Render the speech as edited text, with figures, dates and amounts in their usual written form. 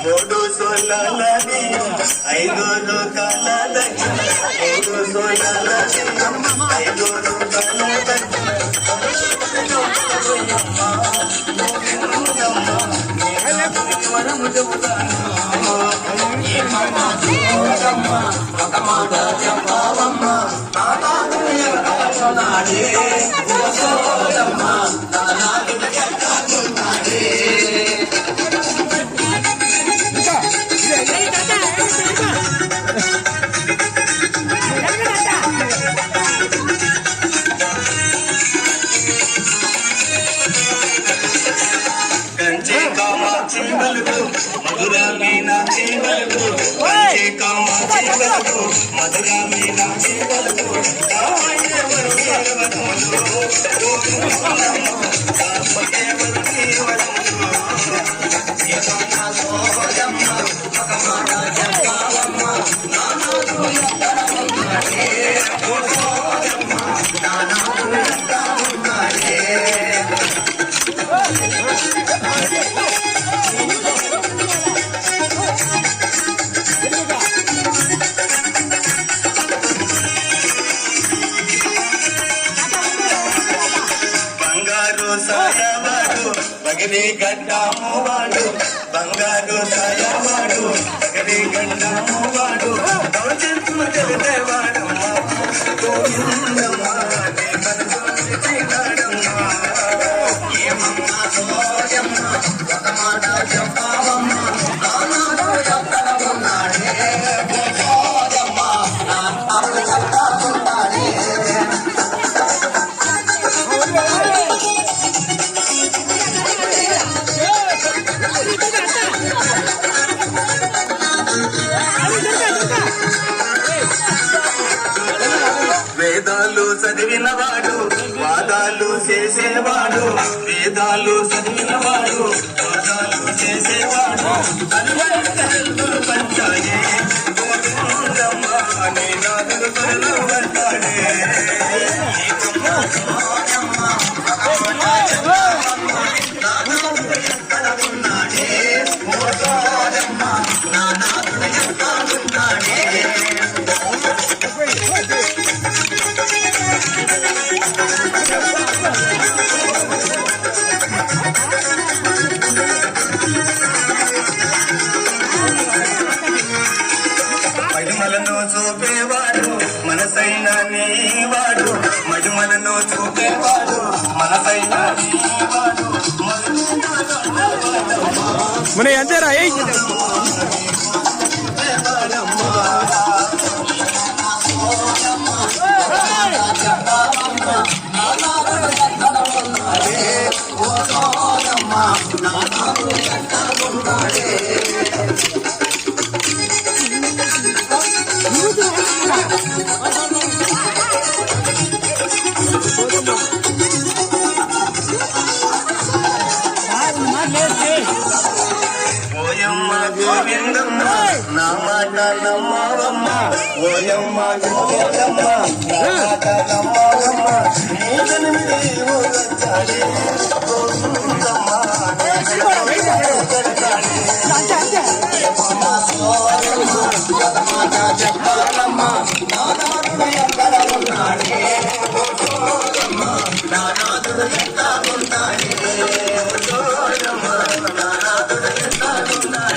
మూడు సోలాలని ఐదోలు కలదకి మూడు సోలాలని ఐదోలు కలదకి వరము చెబుతాను కంచి కామాక్షి వెలుగు మధుర మీనాక్షి వెలుగు కంచి కామాక్షి వెలుగు మధుర మీనాక్షి వెలుగు సాయవాడు బగిరి గడ్డాము వాడు బంగారు సాయవాడు బగిరి గడ్డాము వాడు దౌర్జన్యము తెలిపేవాడమ్మా గోవిందమ్మా చిన్నాడమ్మా ఏమమ్మా సోజమ్మ ఒక మాట చెప్పావమ్మా నానాడు చెప్తావున్నాడే సోజమ్మ నాన్న చెప్తావున్నాడే వేదాలు చదివినవాడు వాదాలు చేసేవాడు వేదాలు చదివినవాడు వాదాలు చేసేవాడు అనుభవం పంచాయే గోవిందమ్మా నీ నాదులు పనులు పడతాడే మహిమలను చూపేవాడు మనసైన నీవాడు మహిమలను చూపేవాడు మనసైన నీవాడు మన అంతేరా ఓయమ్మ గోవిందమ్మ నా మాట నమ్మవమ్మ ఓయమ్మ గోవిందమ్మ నా మాట నమ్మవమ్మ నీదనిమిది వచ్చాడే గోవిందమ్మ చెప్పాలమ్మా నానాదుడు ఎక్కడ ఉన్నాడే నానాదుడు ఎక్కడ ఉన్నాడే నానాదుడు ఎక్కడ ఉన్నాడే